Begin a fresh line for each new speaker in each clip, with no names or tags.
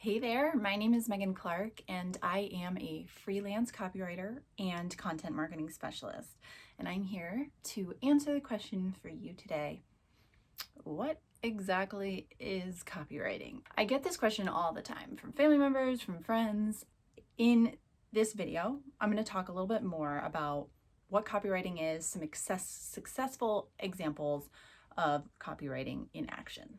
Hey there, my name is Megan Clark, and I am a freelance copywriter and content marketing specialist. And I'm here to answer the question for you today. What exactly is copywriting? I get this question all the time from family members, from friends. In this video, I'm going to talk a little bit more about what copywriting is, some successful examples of copywriting in action.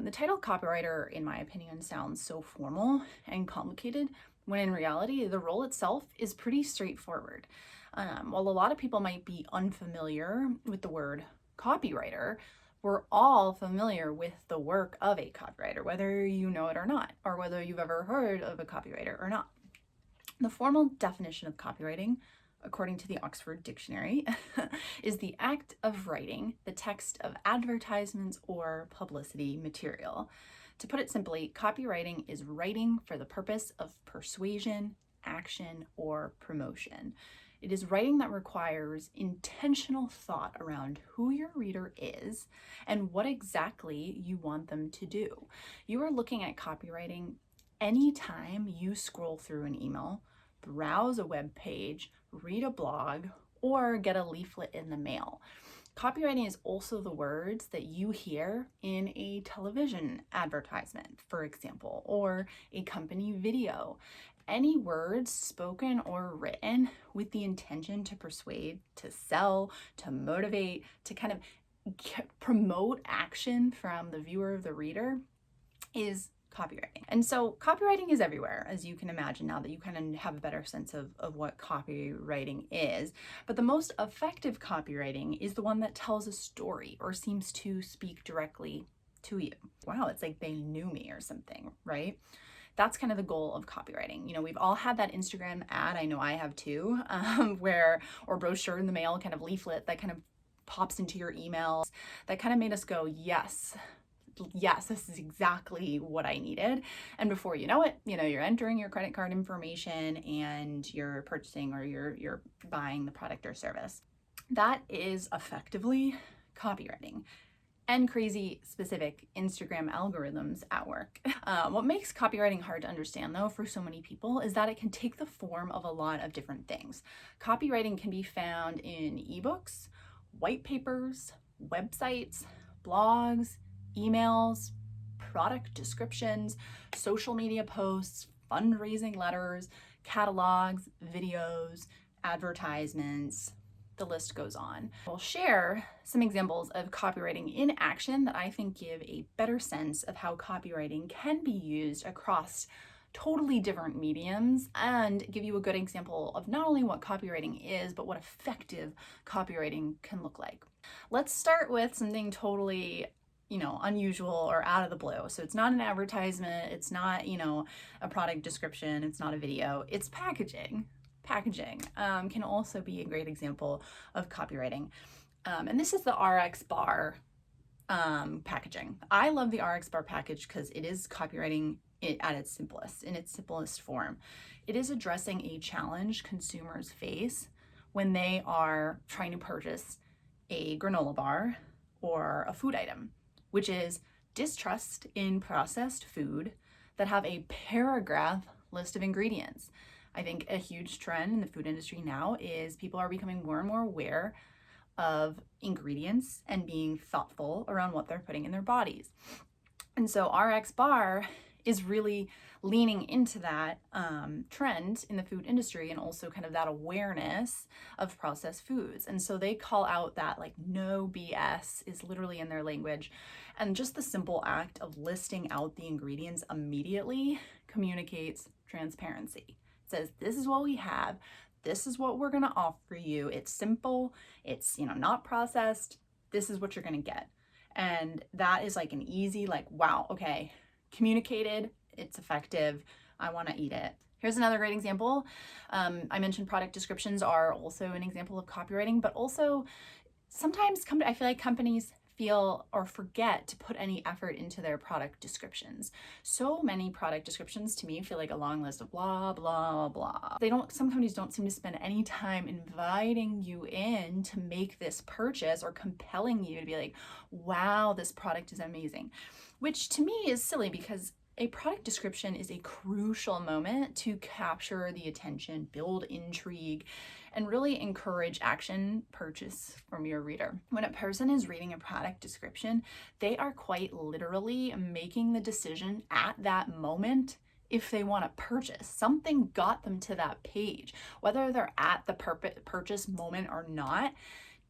The title copywriter, in my opinion, sounds so formal and complicated, when in reality, the role itself is pretty straightforward. While a lot of people might be unfamiliar with the word copywriter, we're all familiar with the work of a copywriter, whether you know it or not, or whether you've ever heard of a copywriter or not. The formal definition of copywriting, according to the Oxford Dictionary, is the act of writing the text of advertisements or publicity material. To put it simply, copywriting is writing for the purpose of persuasion, action, or promotion. It is writing that requires intentional thought around who your reader is and what exactly you want them to do. You are looking at copywriting anytime you scroll through an email, browse a web page, read a blog, or get a leaflet in the mail. Copywriting is also the words that you hear in a television advertisement, for example, or a company video. Any words spoken or written with the intention to persuade, to sell, to motivate, to kind of promote action from the viewer or the reader is copywriting. And so copywriting is everywhere, as you can imagine, now that you kind of have a better sense of what copywriting is. But the most effective copywriting is the one that tells a story or seems to speak directly to you. Wow, it's like they knew me or something, right? That's kind of the goal of copywriting. You know, we've all had that Instagram ad, I know I have too, or brochure in the mail, kind of leaflet that kind of pops into your emails that kind of made us go, yes, this is exactly what I needed. And before you know it, you're entering your credit card information and you're purchasing or you're buying the product or service. That is effectively copywriting and crazy specific Instagram algorithms at work. What makes copywriting hard to understand, though, for so many people is that it can take the form of a lot of different things. Copywriting can be found in ebooks, white papers, websites, blogs, emails, product descriptions, social media posts, fundraising letters, catalogs, videos, advertisements, the list goes on. I'll share some examples of copywriting in action that I think give a better sense of how copywriting can be used across totally different mediums and give you a good example of not only what copywriting is, but what effective copywriting can look like. Let's start with something totally unusual or out of the blue. So it's not an advertisement, it's not, a product description, it's not a video, it's packaging. Packaging can also be a great example of copywriting. And this is the RX bar packaging. I love the RX bar package because it is copywriting at its simplest form. It is addressing a challenge consumers face when they are trying to purchase a granola bar or a food item, which is distrust in processed food that have a paragraph list of ingredients. I think a huge trend in the food industry now is people are becoming more and more aware of ingredients and being thoughtful around what they're putting in their bodies. And so RX Bar is really leaning into that trend in the food industry and also kind of that awareness of processed foods. And so they call out that like no BS is literally in their language. And just the simple act of listing out the ingredients immediately communicates transparency. It says, this is what we have. This is what we're going to offer you. It's simple. It's, not processed. This is what you're going to get. And that is like an easy, like, wow, okay, communicated, it's effective, I want to eat it. Here's another great example. I mentioned product descriptions are also an example of copywriting, but also sometimes I feel like companies feel or forget to put any effort into their product descriptions. So many product descriptions to me feel like a long list of blah, blah, blah. Some companies don't seem to spend any time inviting you in to make this purchase or compelling you to be like, wow, this product is amazing, which to me is silly because A product description is a crucial moment to capture the attention, build intrigue, and really encourage action purchase from your reader. When a person is reading a product description, they are quite literally making the decision at that moment if they want to purchase. Something got them to that page. Whether they're at the purchase moment or not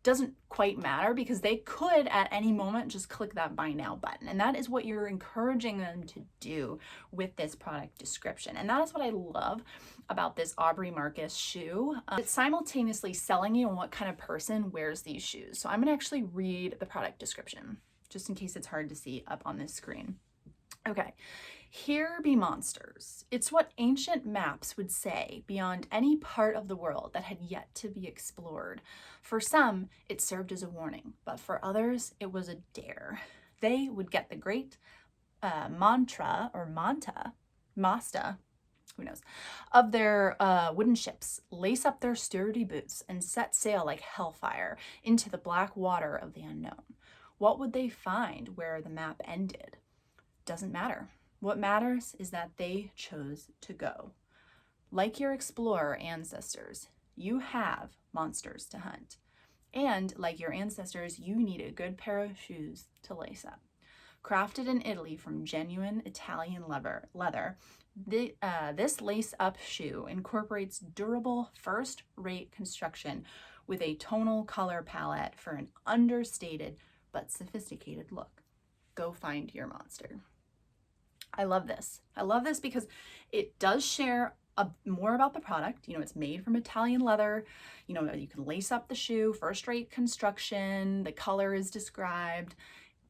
doesn't quite matter, because they could at any moment just click that buy now button. And that is what you're encouraging them to do with this product description. And that is what I love about this Aubrey Marcus shoe. It's simultaneously selling you on what kind of person wears these shoes. So I'm going to actually read the product description just in case it's hard to see up on this screen. Okay. Here be monsters. It's what ancient maps would say beyond any part of the world that had yet to be explored. For some, it served as a warning, but for others, it was a dare. They would get the great masta, who knows, of their wooden ships, lace up their sturdy boots, and set sail like hellfire into the black water of the unknown. What would they find where the map ended? Doesn't matter. What matters is that they chose to go. Like your explorer ancestors, you have monsters to hunt. And like your ancestors, you need a good pair of shoes to lace up. Crafted in Italy from genuine Italian leather, this lace-up shoe incorporates durable, first-rate construction with a tonal color palette for an understated but sophisticated look. Go find your monster. I love this. I love this because it does share more about the product. You know, it's made from Italian leather. You know, you can lace up the shoe, first-rate construction, the color is described,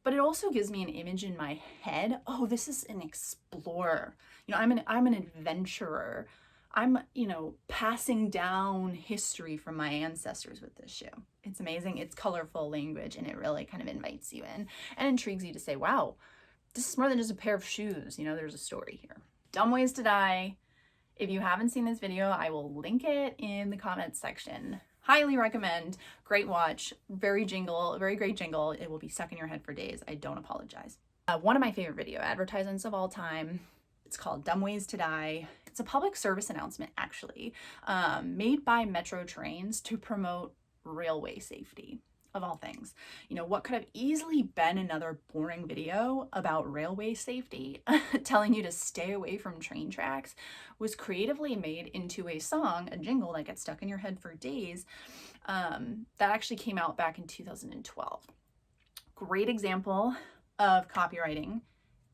but it also gives me an image in my head. Oh, this is an explorer. You know, I'm an adventurer. I'm, you know, passing down history from my ancestors with this shoe. It's amazing. It's colorful language, and it really kind of invites you in and intrigues you to say, wow, this is more than just a pair of shoes. You know, there's a story here. Dumb Ways to Die. If you haven't seen this video, I will link it in the comments section. Highly recommend. Great watch. Very great jingle. It will be stuck in your head for days. I don't apologize. One of my favorite video advertisements of all time. It's called Dumb Ways to Die. It's a public service announcement, actually, made by Metro Trains to promote railway safety. Of all things, you know, what could have easily been another boring video about railway safety telling you to stay away from train tracks was creatively made into a song, a jingle that gets stuck in your head for days, that actually came out back in 2012. Great example of copywriting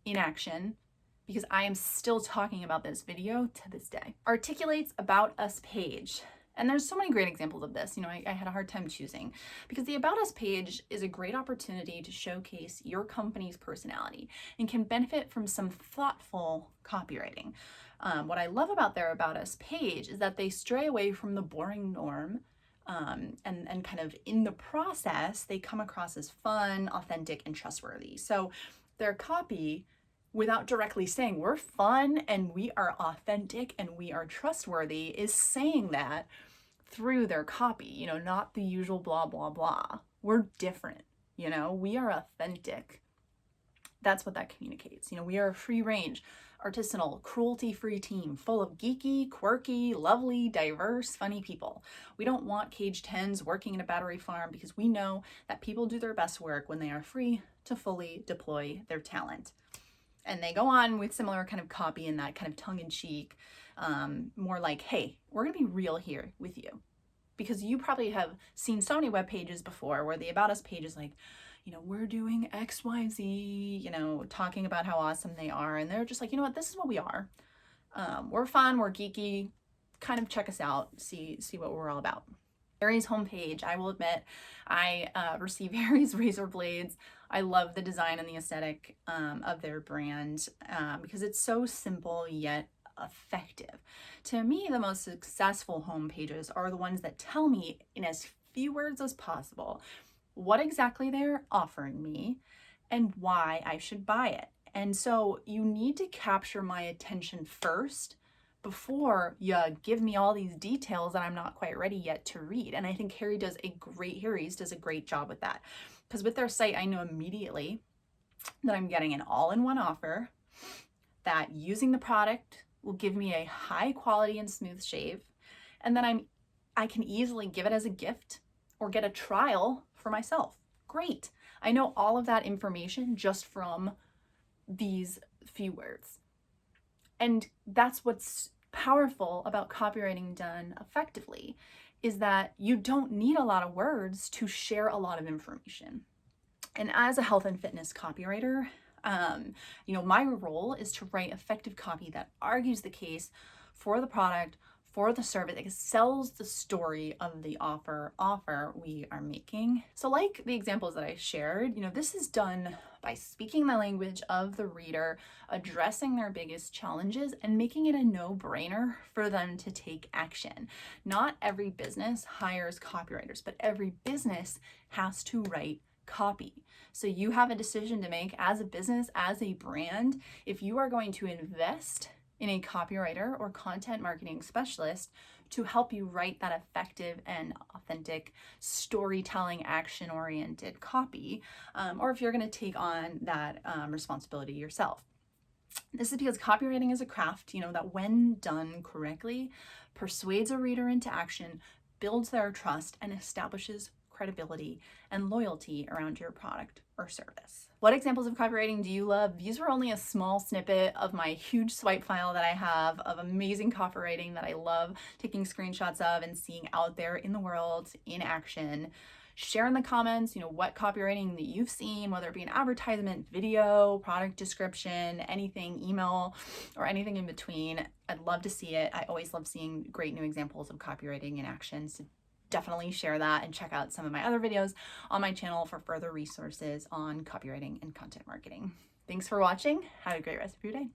in action, because I am still talking about this video to this day. Articulates About Us page. And there's so many great examples of this. You know, I had a hard time choosing, because the About Us page is a great opportunity to showcase your company's personality and can benefit from some thoughtful copywriting. What I love about their About Us page is that they stray away from the boring norm, and kind of in the process, they come across as fun, authentic, and trustworthy. So their copy, without directly saying we're fun and we are authentic and we are trustworthy, is saying that through their copy, you know, not the usual blah, blah, blah. We're different, you know, we are authentic. That's what that communicates. You know, we are a free range, artisanal, cruelty-free team full of geeky, quirky, lovely, diverse, funny people. We don't want cage 10s working in a battery farm, because we know that people do their best work when they are free to fully deploy their talent. And they go on with similar kind of copy in that kind of tongue-in-cheek, more like, hey, we're gonna be real here with you. Because you probably have seen so many web pages before where the About Us page is like, you know, we're doing X, Y, Z, you know, talking about how awesome they are. And they're just like, you know what, this is what we are. We're fun, we're geeky, kind of check us out, see what we're all about. Harry's homepage, I will admit, I receive Harry's razor blades. I love the design and the aesthetic of their brand, because it's so simple yet effective. To me, the most successful homepages are the ones that tell me in as few words as possible what exactly they're offering me and why I should buy it. And so you need to capture my attention first before you give me all these details that I'm not quite ready yet to read. And I think Harry's does a great job with that. Because with their site, I know immediately that I'm getting an all-in-one offer, that using the product will give me a high quality and smooth shave, and then I can easily give it as a gift or get a trial for myself. Great. I know all of that information just from these few words. And that's what's powerful about copywriting done effectively, is that you don't need a lot of words to share a lot of information. And as a health and fitness copywriter, my role is to write effective copy that argues the case for the product, for the service. It sells the story of the offer we are making. So like the examples that I shared, this is done by speaking the language of the reader, addressing their biggest challenges, and making it a no-brainer for them to take action. Not every business hires copywriters, but every business has to write copy. So you have a decision to make as a business, as a brand, if you are going to invest in a copywriter or content marketing specialist to help you write that effective and authentic storytelling, action-oriented copy, or if you're going to take on that responsibility yourself. This is because copywriting is a craft, that when done correctly, persuades a reader into action, builds their trust, and establishes credibility and loyalty around your product or service. What examples of copywriting do you love? These were only a small snippet of my huge swipe file that I have of amazing copywriting that I love taking screenshots of and seeing out there in the world in action. Share in the comments, what copywriting that you've seen, whether it be an advertisement, video, product description, anything, email, or anything in between. I'd love to see it. I always love seeing great new examples of copywriting in action. So definitely share that and check out some of my other videos on my channel for further resources on copywriting and content marketing. Thanks for watching. Have a great rest of your day.